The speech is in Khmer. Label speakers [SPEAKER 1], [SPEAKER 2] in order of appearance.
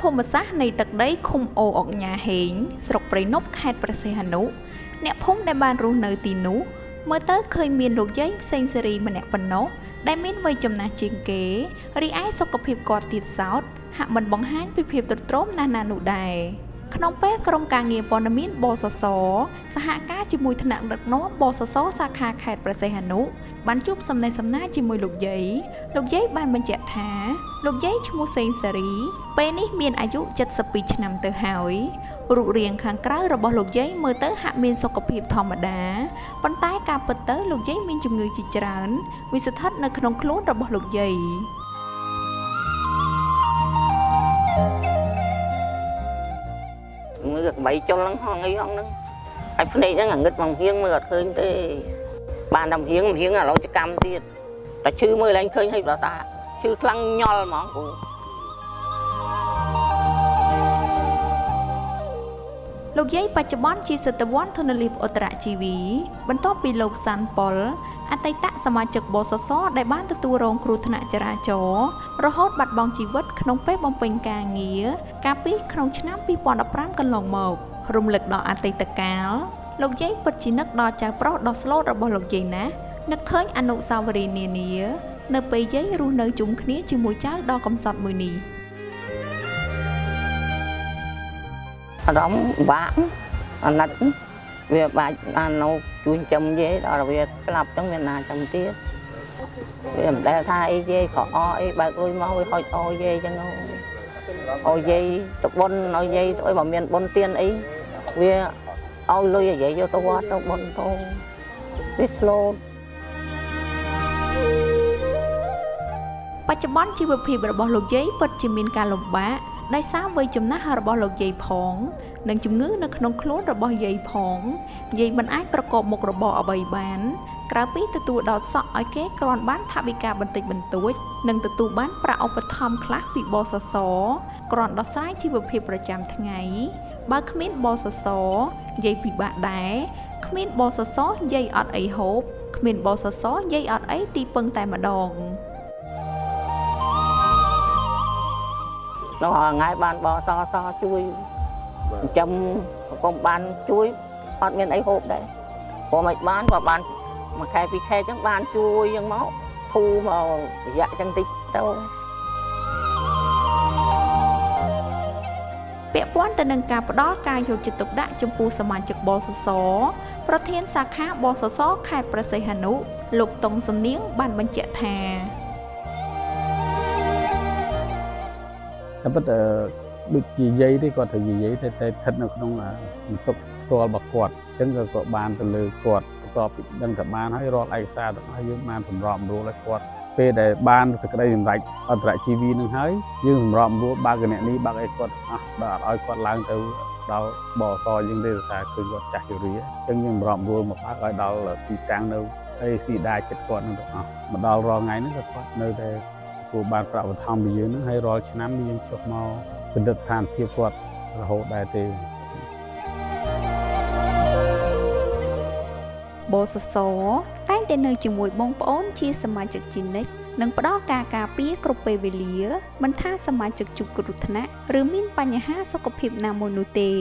[SPEAKER 1] ភូមិសាស្ត្រនៃទឹកដីឃុំអូអុកញ៉ាហេងស្រុកព្រៃនប់ខេត្តព្រះសីហនុអ្នកភូមិដែលបានរស់នៅទីនោះមើលទៅឃើញមានលោកយាយផ្សេងសេរីម្នាក់ប៉ុណ្ណោះដែលមានវ័យចំណាស់ជាងគេរីឯសុខភាពគាត់ទៀតសោតហាក់មិនបង្ហាញពីភាពទ្រុឌទ្រោមណាស់ណានោះដែរក្នុងពេលក្រុមការងារព័ត៌មានបសសសហការជាមួយថ្នាក់ដឹកនាំបសសសាខាខេត្តព្រះសីហនុបានជួបសំណេះសំណាលជាមួយលោកយាយបានបញ្ជាក់ថាលោកយាយឈ្មោះសេងសេរីពេលនេះមានអាយុ72ឆ្នាំទៅហើយរូបរាងខាងក្រៅរបស់លោកយាយមើលទៅហាក់មានសុខភាពធម្មតាប៉ុន្តែការពិតទៅលោកយាយមានជំងឺជាច្រើនវាស្ថិតនៅក្នុងខ្លួនរបស់លោកយាយ
[SPEAKER 2] មើលក្បៃចុលហ្នឹងហងអីហងហ្នឹងហើយភ្នែកហ្នឹងងឹតមកហៀងមើលអត់ឃើញទេបានតែហៀងឥឡូវចកម្មទៀតតែឈឺមើលឡើងឃើញហើយបើតាឈឺខ្លាំងញល់ហ្មងគ្រូ
[SPEAKER 1] លោកយាយបច្ចុប្បន្នជាសតវ័នធនលីបអន្តរជីវីបន្ទាប់ពីលោកសាន់ប៉ុលអតីតសមាជិកបសសដែលបានទទួលរងគ្រោះថ្នាក់ចរាចរណ៍រហូតបាត់បង់ជីវិតក្នុងពេលបំពេញការងារកាលពីក្នុងឆ្នាំ2015កន្លងមករំលឹកដល់អតីតកាលលោកយាយពិតជានឹកដល់ចៅប្រុសដ៏ស្លូតរបស់លោកយាយណាស់នឹកឃើញអនុស្សាវរីយ៍នានានៅពេលយាយរស់នៅជុំគ្នាជាមួយចៅដ៏កំសត់មួយនេះ
[SPEAKER 2] អារម្មណ៍បាក់អាណិតវាបាច់បាននៅជួយចាំយាយដល់វាស្លាប់ចឹងវាណាចាំទៀតវាមិនដែលថាអីយាយខកអីបើកលុយមកវាហុចអោយាយចឹងអោយាយទៅបុណ្យឲ្យយាយទៅបើមានបុណ្យទានអីវាឲ្យលុយឲ្យយាយយកទៅវត្តទៅបុណ្យទៅវាស្លូត
[SPEAKER 1] បច្ចុប្បន្នជីវភាពរបស់លោកយាយពិតជាមានការលំបាកដោយសារវ័យចំណាស់របស់លោកយាយផងនិងជំងឺនៅក្នុងខ្លួនរបស់យាយផងយាយមិនអាចប្រកបមុខរបរអ្វីបានក្រៅពីទទួលដោតសក់ឲ្យគេគ្រាន់បានថវិកាបន្តិចបន្តួចនិងទទួលបានប្រាក់ឧបត្ថម្ភខ្លះពីបសសគ្រាន់ដោះស្រាយជីវភាពប្រចាំថ្ងៃបើគ្មានបសសយាយពិបាកដែរគ្មានបសសយាយអត់អីហូបគ្មានបសសយាយអត់អីទីពឹងតែម្ដង
[SPEAKER 2] នោះថ្ងៃបានបសសជួយចាំកុំបានជួយអត់មានអីហូបដែរព្រោះមិនបានក៏បានមួយខែពីរខែចឹងបានជួយចឹងមកធូរមករយៈចឹងតិចទៅ
[SPEAKER 1] ពាក់ព័ន្ធទៅនឹងការផ្ដល់ការយកចិត្តទុកដាក់ចំពោះសមាជិកបសសប្រធានសាខាបសសខេត្តព្រះសីហនុលោកតុងសំនៀងបានបញ្ជាក់ថា
[SPEAKER 3] តែពិតដូចជាយាយទេគាត់ទៅនិយាយតែស្ថិតនៅក្នុងបន្ទប់ផ្ទាល់របស់គាត់អញ្ចឹងក៏បានទៅលើគាត់បន្ទាប់ពីដឹងថាបានហើយរាល់ឯកសារទាំងអស់យើងបានសម្របសម្រួលឲ្យគាត់ពេលដែលបានសេចក្តីសម្រេចអន្តរជីវីនឹងហើយយើងសម្របសម្រួលបើកគណនីបើកអីគាត់អស់ដល់អត់ឲ្យគាត់ឡើងទៅដល់បសយើងទេថាឃើញគាត់ចាស់ជរាអញ្ចឹងយើងសម្របសម្រួលមកបើកឲ្យដល់ទីតាំងនៅអេស៊ីដាចិត្តគាត់នឹងទាំងអស់មកដល់រាល់ថ្ងៃនេះគាត់នៅតែគួរបានប្រាក់បន្ថែមពីយើងនឹងហើយរាល់ឆ្នាំយើងចុះមកពិនិត្យស្ថានភាពគាត់រហូតដែរទេ
[SPEAKER 1] បសសតែងតែនៅជាមួយបងប្អូនជាសមាជិកជានិច្ចនិងផ្ដល់ការការពារគ្រប់ពេលវេលាមិនថាសមាជិកជួបគ្រោះថ្នាក់ឬមានបញ្ហាសុខភាពណាមួយនោះទេ